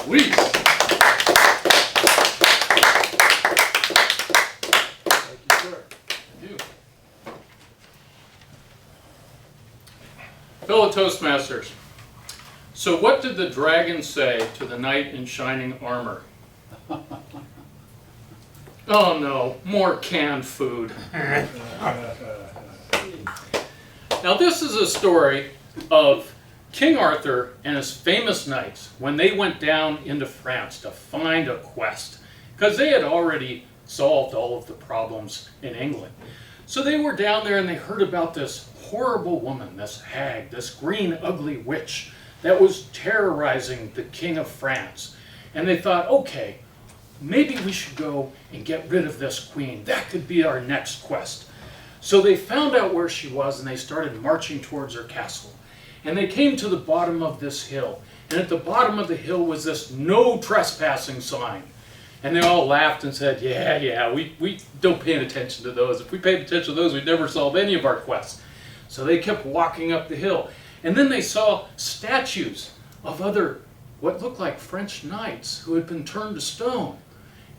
Wiese. Thank you, sir. Thank you. Fellow Toastmasters, so what did the dragon say to the knight in shining armor? Oh no, more canned food. Now this is a story of King Arthur and his famous knights when they went down into France to find a quest, because they had already solved all of the problems in England. So they were down there and they heard about this horrible woman, this hag, this green ugly witch that was terrorizing the King of France. And they thought, okay, maybe we should go and get rid of this queen. That could be our next quest. So they found out where she was and they started marching towards her castle. And they came to the bottom of this hill. And at the bottom of the hill was this no trespassing sign. And they all laughed and said, yeah, we don't pay attention to those. If we paid attention to those, we'd never solve any of our quests. So they kept walking up the hill. And then they saw statues of other, what looked like French knights who had been turned to stone.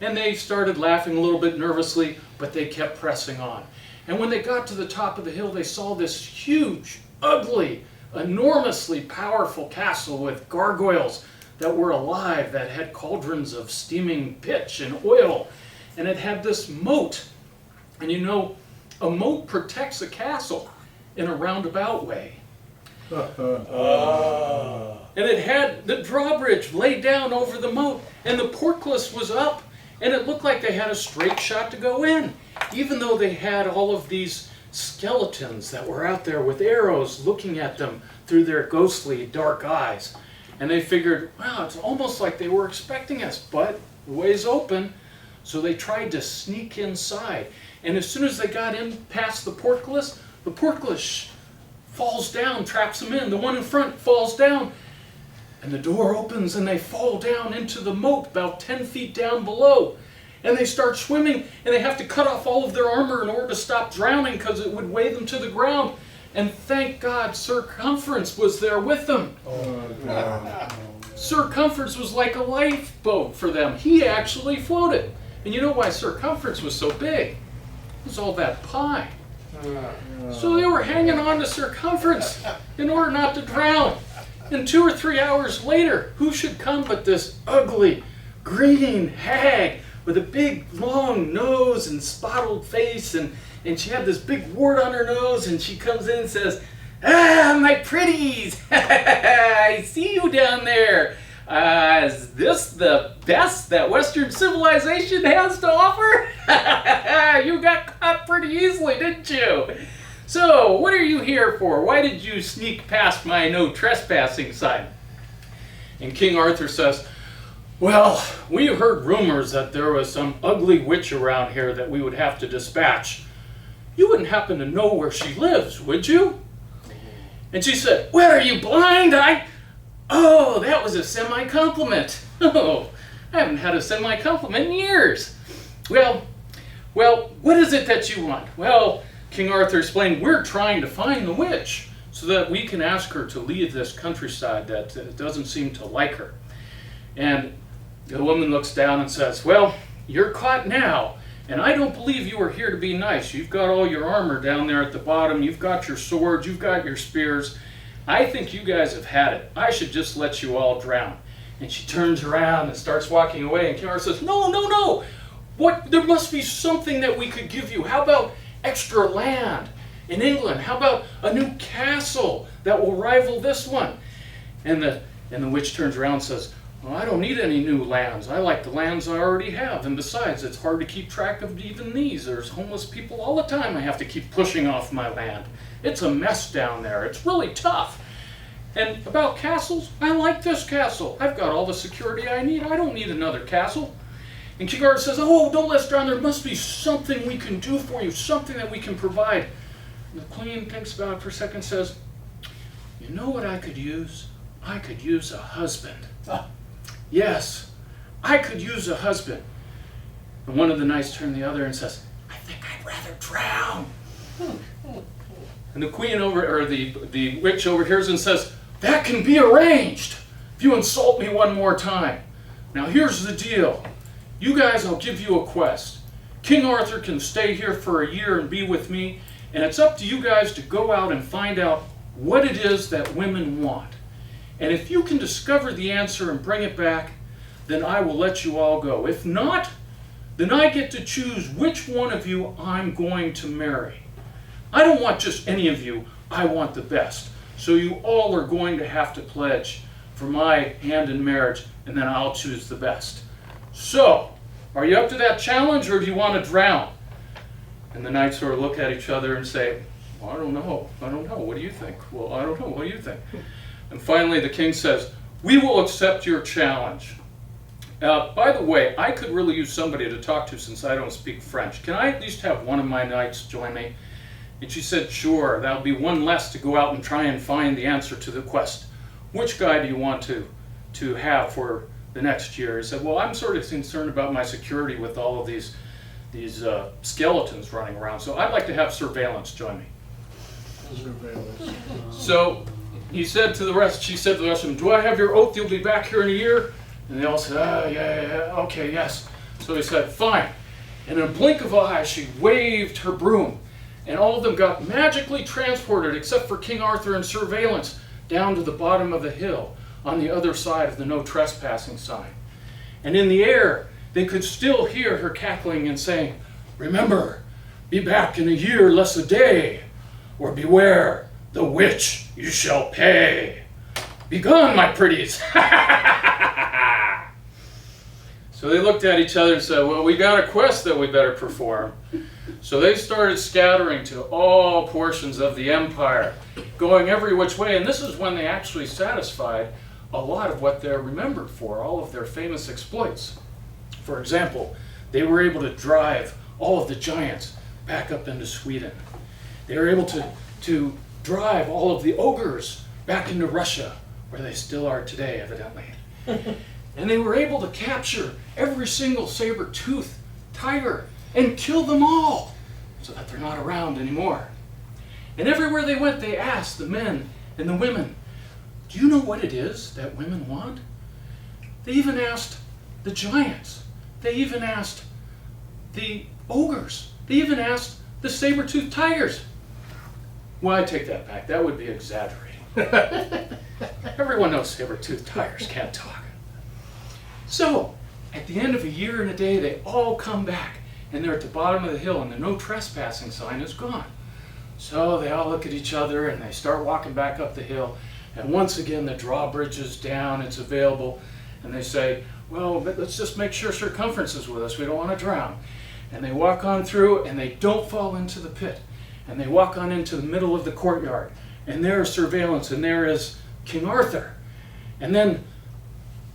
And they started laughing a little bit nervously, but they kept pressing on. And when they got to the top of the hill, they saw this huge, ugly, enormously powerful castle with gargoyles that were alive, that had cauldrons of steaming pitch and oil. And it had this moat. And you know, a moat protects a castle in a roundabout way. And it had the drawbridge laid down over the moat, and the portcullis was up, and it looked like they had a straight shot to go in, even though they had all of these skeletons that were out there with arrows looking at them through their ghostly dark eyes. And they figured, wow, it's almost like they were expecting us, but the way's open. So they tried to sneak inside. And as soon as they got in past the portcullis falls down, traps them in. The one in front falls down. And the door opens and they fall down into the moat about 10 feet down below. And they start swimming and they have to cut off all of their armor in order to stop drowning because it would weigh them to the ground. And thank God Circumference was there with them. Circumference was like a lifeboat for them. He actually floated. And you know why Circumference was so big? It was all that pie. So they were hanging on to Circumference in order not to drown. And 2 or 3 hours later, who should come but this ugly green hag with a big long nose and spotted face, and she had this big wart on her nose, and she comes in and says, "Ah, my pretties, I see you down there. Is this the best that Western civilization has to offer? You got caught pretty easily, didn't you? So, what are you here for? Why did you sneak past my no trespassing sign?" And King Arthur says, "Well, we heard rumors that there was some ugly witch around here that we would have to dispatch. You wouldn't happen to know where she lives, would you?" And she said, "What, are you blind? Oh, that was a semi-compliment. Oh, I haven't had a semi-compliment in years. Well, what is it that you want?" Well, King Arthur explained, "We're trying to find the witch so that we can ask her to leave this countryside that doesn't seem to like her." And the woman looks down and says, "Well, you're caught now, and I don't believe you are here to be nice. You've got all your armor down there at the bottom. You've got your swords. You've got your spears. I think you guys have had it. I should just let you all drown." And she turns around and starts walking away, and King Arthur says, No. What? There must be something that we could give you. How about extra land in England? How about a new castle that will rival this one?" And the witch turns around and says, "Well, I don't need any new lands. I like the lands I already have. And besides, it's hard to keep track of even these. There's homeless people all the time I have to keep pushing off my land. It's a mess down there. It's really tough. And about castles, I like this castle. I've got all the security I need. I don't need another castle." And King Arthur says, "Oh, don't let us drown. There must be something we can do for you, something that we can provide." And the queen thinks about it for a second and says, "You know what I could use? I could use a husband. Yes, I could use a husband." And one of the knights turned to the other and says, "I think I'd rather drown." And the queen the witch overhears and says, "That can be arranged if you insult me one more time. Now here's the deal. You guys, I'll give you a quest. King Arthur can stay here for a year and be with me, and it's up to you guys to go out and find out what it is that women want. And if you can discover the answer and bring it back, then I will let you all go. If not, then I get to choose which one of you I'm going to marry. I don't want just any of you, I want the best. So you all are going to have to pledge for my hand in marriage, and then I'll choose the best. So, are you up to that challenge, or do you want to drown? And the knights sort of look at each other and say, well, I don't know, what do you think? Well, I don't know, what do you think? And finally the king says, we will accept your challenge. By the way, I could really use somebody to talk to since I don't speak French. Can I at least have one of my knights join me? And she said, sure, that'll be one less to go out and try and find the answer to the quest. Which guy do you want to have for the next year? He said, well, I'm sort of concerned about my security with all of these skeletons running around, so I'd like to have surveillance join me. Surveillance. So he said to the rest, she said to the rest of them, do I have your oath you'll be back here in a year? And they all said, yeah, okay, yes. So he said, fine. And in a blink of an eye, she waved her broom, and all of them got magically transported, except for King Arthur and surveillance, down to the bottom of the hill on the other side of the no trespassing sign. And in the air, they could still hear her cackling and saying, remember, be back in a year less a day, or beware, the witch you shall pay. Begone, my pretties. So they looked at each other and said, well, we got a quest that we better perform. So they started scattering to all portions of the empire, going every which way, and this is when they actually satisfied a lot of what they're remembered for, all of their famous exploits. For example, they were able to drive all of the giants back up into Sweden. They were able to drive all of the ogres back into Russia, where they still are today, evidently. And they were able to capture every single saber-toothed tiger and kill them all, so that they're not around anymore. And everywhere they went, they asked the men and the women, do you know what it is that women want? They even asked the giants. They even asked the ogres. They even asked the saber-toothed tigers. Well, I take that back. That would be exaggerating. Everyone knows saber-toothed tigers can't talk. So, at the end of a year and a day, they all come back, and they're at the bottom of the hill, and the no trespassing sign is gone. So they all look at each other, and they start walking back up the hill, and once again the drawbridge is down, it's available, and they say, well, let's just make sure circumference is with us, we don't want to drown. And they walk on through, and they don't fall into the pit, and they walk on into the middle of the courtyard, and there is surveillance, and there is King Arthur. And then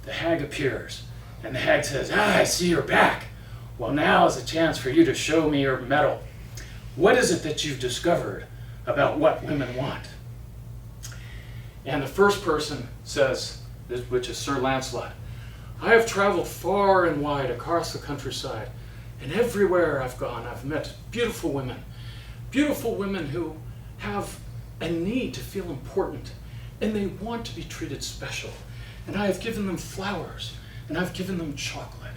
the hag appears, and the hag says, I see you're back. Well, now is a chance for you to show me your mettle. What is it that you've discovered about what women want? And the first person says, which is Sir Lancelot, I have traveled far and wide across the countryside, and everywhere I've gone, I've met beautiful women who have a need to feel important, and they want to be treated special. And I have given them flowers, and I've given them chocolate,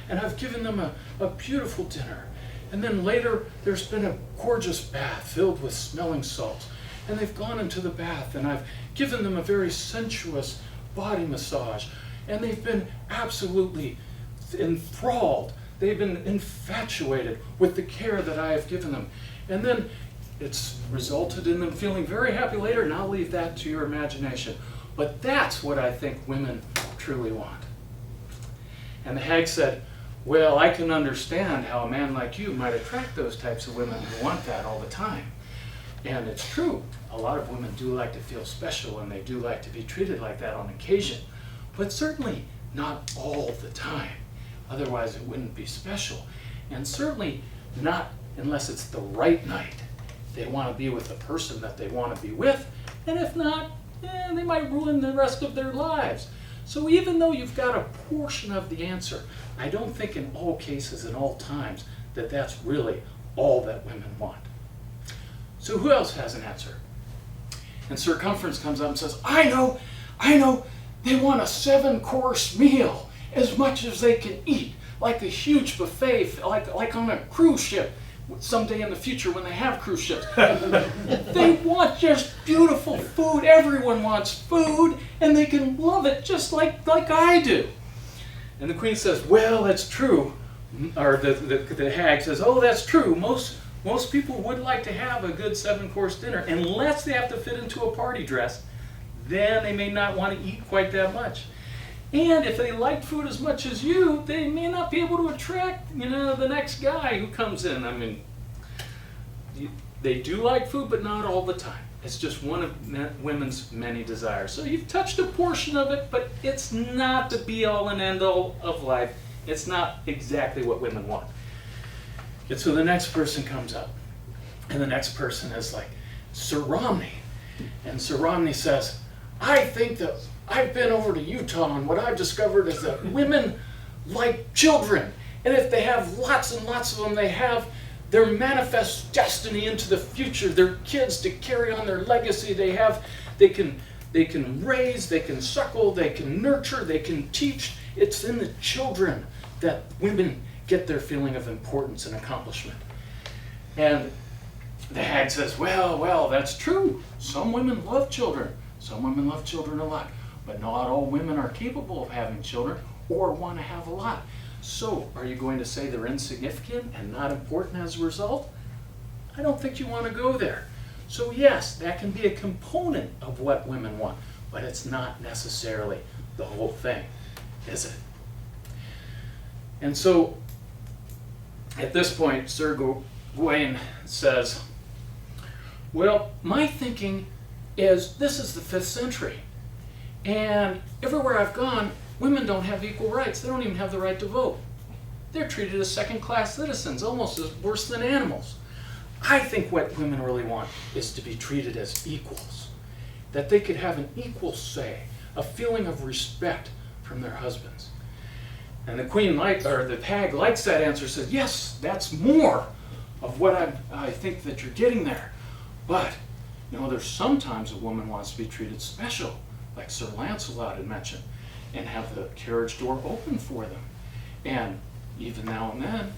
and I've given them a beautiful dinner. And then later, there's been a gorgeous bath filled with smelling salts. And they've gone into the bath, and I've given them a very sensuous body massage. And they've been absolutely enthralled. They've been infatuated with the care that I have given them. And then it's resulted in them feeling very happy later, and I'll leave that to your imagination. But that's what I think women truly want. And the hag said, well, I can understand how a man like you might attract those types of women who want that all the time. And it's true. A lot of women do like to feel special, and they do like to be treated like that on occasion. But certainly not all the time. Otherwise it wouldn't be special. And certainly not unless it's the right night. They want to be with the person that they want to be with. And if not, they might ruin the rest of their lives. So even though you've got a portion of the answer, I don't think in all cases, in all times, that that's really all that women want. So who else has an answer? And Circumference comes up and says, I know, they want a 7-course meal, as much as they can eat, like a huge buffet, like on a cruise ship, someday in the future when they have cruise ships. They want just beautiful food. Everyone wants food, and they can love it just like I do. And the queen says, well, that's true. Or the hag says, oh, that's true. Most people would like to have a good 7-course dinner, unless they have to fit into a party dress. Then they may not want to eat quite that much. And if they like food as much as you, they may not be able to attract, the next guy who comes in. I mean, they do like food, but not all the time. It's just one of women's many desires. So you've touched a portion of it, but it's not the be-all and end-all of life. It's not exactly what women want. And so the next person comes up, and the next person is like Sir Romney. And Sir Romney says, I think that I've been over to Utah, and what I've discovered is that women like children. And if they have lots and lots of them, they have their manifest destiny into the future. Their kids to carry on their legacy. They can raise, they can suckle, they can nurture, they can teach. It's in the children that women get their feeling of importance and accomplishment. And the hag says, well, that's true. Some women love children. Some women love children a lot. But not all women are capable of having children or want to have a lot. So, are you going to say they're insignificant and not important as a result? I don't think you want to go there. So yes, that can be a component of what women want, but it's not necessarily the whole thing, is it? And so, at this point, Sir Gawain says, well, my thinking is this is the 5th century. And everywhere I've gone, women don't have equal rights. They don't even have the right to vote. They're treated as second-class citizens, almost as worse than animals. I think what women really want is to be treated as equals, that they could have an equal say, a feeling of respect from their husbands. And the the hag likes that answer, says, yes, that's more of what I think that you're getting there. But, there's sometimes a woman wants to be treated special, like Sir Lancelot had mentioned, and have the carriage door open for them. And even now and then,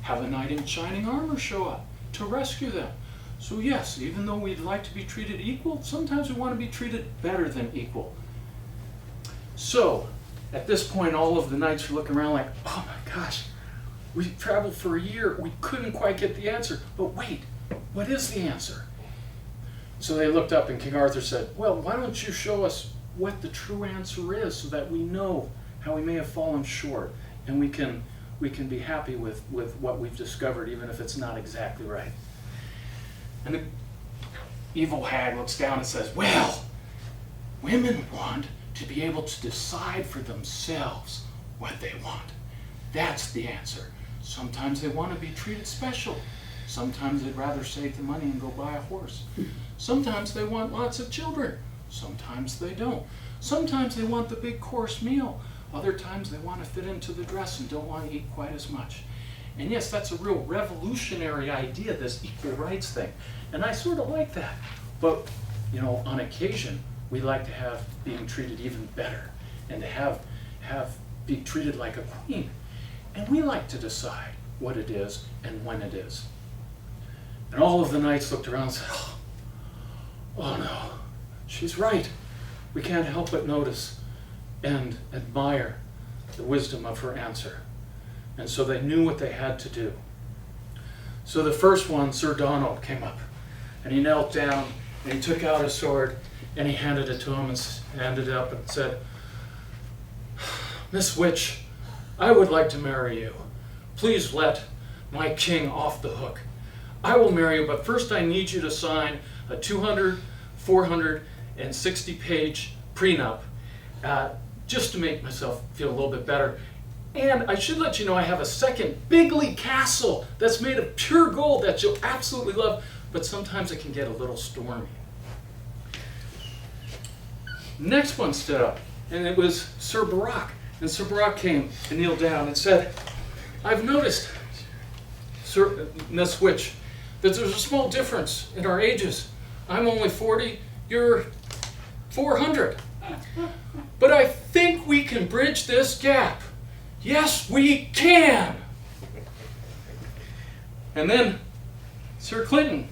have a knight in shining armor show up to rescue them. So yes, even though we'd like to be treated equal, sometimes we want to be treated better than equal. So, at this point, all of the knights are looking around like, oh my gosh, we traveled for a year, we couldn't quite get the answer. But wait, what is the answer? So they looked up and King Arthur said, well, why don't you show us what the true answer is so that we know how we may have fallen short and we can be happy with what we've discovered, even if it's not exactly right. And the evil hag looks down and says, well, women want to be able to decide for themselves what they want. That's the answer. Sometimes they want to be treated special. Sometimes they'd rather save the money and go buy a horse. Sometimes they want lots of children. Sometimes they don't. Sometimes they want the big course meal. Other times they want to fit into the dress and don't want to eat quite as much. And yes, that's a real revolutionary idea, this equal rights thing. And I sort of like that. But, on occasion, we like to have being treated even better and to have be treated like a queen. And we like to decide what it is and when it is. And all of the knights looked around and said, oh no, she's right. We can't help but notice and admire the wisdom of her answer. And so they knew what they had to do. So the first one, Sir Donald, came up and he knelt down and he took out his sword and he handed it to him and handed it up and said, Miss Witch, I would like to marry you. Please let my king off the hook. I will marry you, but first I need you to sign a 460-page prenup just to make myself feel a little bit better. And I should let you know I have a second bigly castle that's made of pure gold that you'll absolutely love, but sometimes it can get a little stormy. Next one stood up, and it was Sir Barack. And Sir Barack came and kneeled down and said, I've noticed, Miss Witch, that there's a small difference in our ages. I'm only 40, you're 400. But I think we can bridge this gap. yes, we can. And then Sir Clinton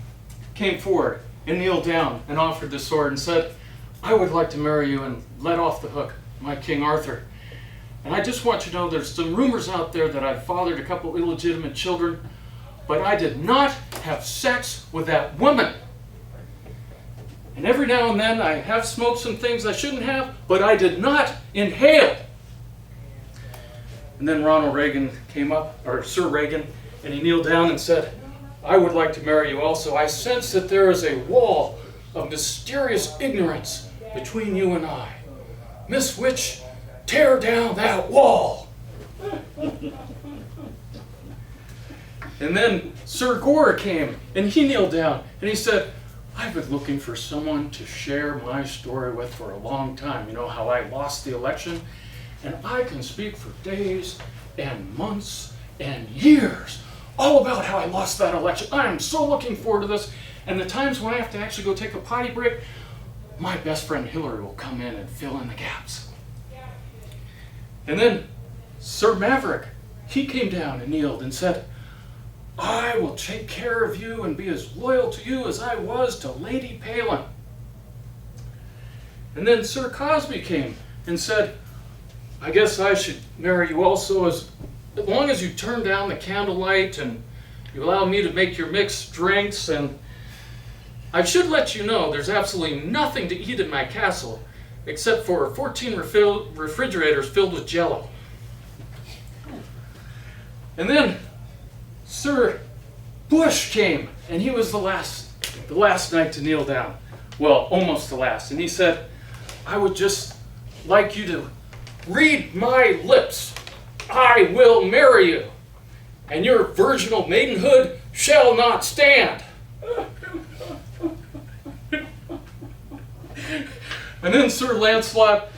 came forward and kneeled down and offered the sword and said, I would like to marry you and let off the hook my King Arthur. And I just want you to know there's some rumors out there that I fathered a couple illegitimate children, but I did not have sex with that woman. And every now and then I have smoked some things I shouldn't have, but I did not inhale. And then Ronald Reagan came up, or Sir Reagan, and he kneeled down and said, I would like to marry you also. I sense that there is a wall of mysterious ignorance between you and I. Miss Witch, tear down that wall. And then Sir Gore came and he kneeled down and he said, I've been looking for someone to share my story with for a long time. You know how I lost the election? And I can speak for days and months and years all about how I lost that election. I am so looking forward to this. And the times when I have to actually go take a potty break, my best friend Hillary will come in and fill in the gaps. And then Sir Maverick, he came down and kneeled and said, I will take care of you and be as loyal to you as I was to Lady Palin. And then Sir Cosby came and said, I guess I should marry you also as long as you turn down the candlelight and you allow me to make your mixed drinks. And I should let you know there's absolutely nothing to eat in my castle except for 14 refrigerators filled with Jell-O. And then Sir Bush came, and he was the last knight to kneel down. Well, almost the last. And he said, I would just like you to read my lips. I will marry you, and your virginal maidenhood shall not stand. And then Sir Lancelot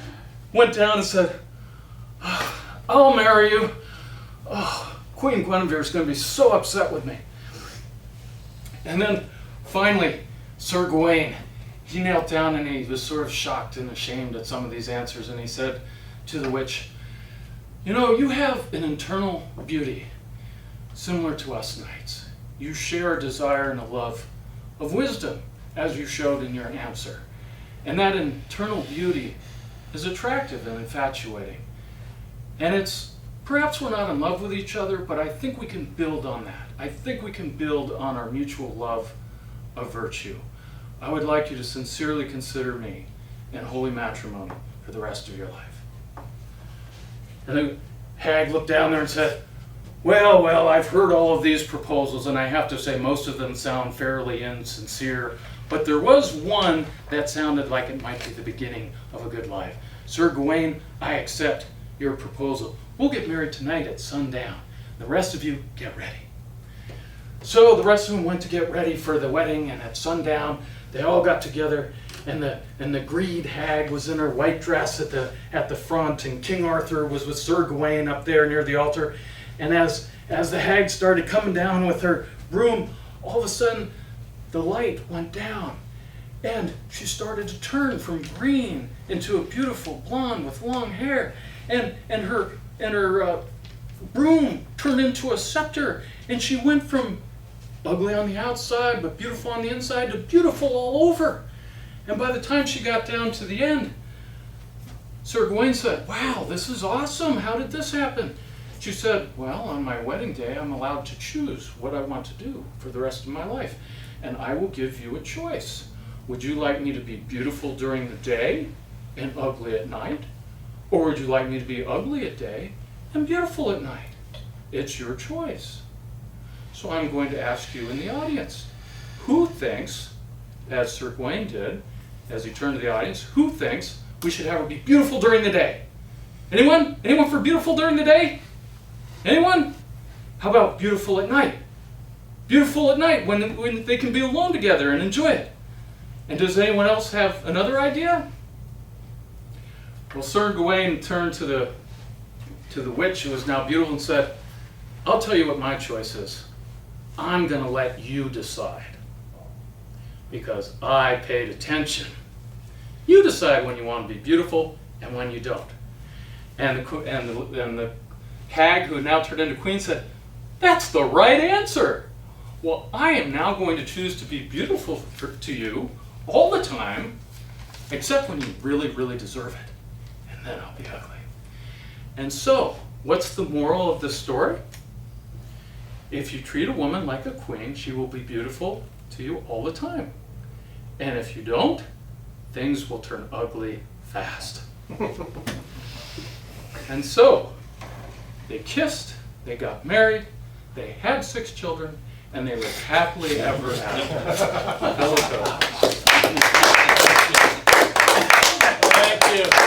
went down and said, I'll marry you. Oh, Queen Guinevere is going to be so upset with me. And then finally, Sir Gawain, he knelt down and he was sort of shocked and ashamed at some of these answers. And he said to the witch, you know, you have an internal beauty similar to us knights. You share a desire and a love of wisdom, as you showed in your answer. And that internal beauty is attractive and infatuating. And it's, perhaps we're not in love with each other, but I think we can build on that. I think we can build on our mutual love of virtue. I would like you to sincerely consider me in holy matrimony for the rest of your life. And the hag looked down there and said, well, I've heard all of these proposals, and I have to say most of them sound fairly insincere, but there was one that sounded like it might be the beginning of a good life. Sir Gawain, I accept your proposal. We'll get married tonight at sundown. The rest of you, get ready. So the rest of them went to get ready for the wedding, and at sundown, they all got together, and the greed hag was in her white dress at the front, and King Arthur was with Sir Gawain up there near the altar. And as the hag started coming down with her broom, all of a sudden the light went down, and she started to turn from green into a beautiful blonde with long hair, and her broom turned into a scepter, and she went from ugly on the outside but beautiful on the inside to beautiful all over. And by the time she got down to the end, Sir Gawain said, wow, this is awesome. How did this happen? She said, well, on my wedding day, I'm allowed to choose what I want to do for the rest of my life. And I will give you a choice. Would you like me to be beautiful during the day and ugly at night? Or would you like me to be ugly at day and beautiful at night? It's your choice. So I'm going to ask you in the audience, who thinks, as Sir Gawain did, as he turned to the audience, who thinks we should have her be beautiful during the day? Anyone? Anyone for beautiful during the day? Anyone? How about beautiful at night? Beautiful at night when they can be alone together and enjoy it. And does anyone else have another idea? Well, Sir Gawain turned to the witch who was now beautiful and said, I'll tell you what my choice is. I'm going to let you decide, because I paid attention. You decide when you want to be beautiful and when you don't. And the hag, who had now turned into queen, said, "That's the right answer. Well, I am now going to choose to be beautiful to you all the time, except when you really, really deserve it. And then I'll be ugly." And so, what's the moral of this story? If you treat a woman like a queen, she will be beautiful to you all the time. And if you don't, things will turn ugly fast. And so, they kissed, they got married, they had 6 children, and they lived happily ever after. Thank you.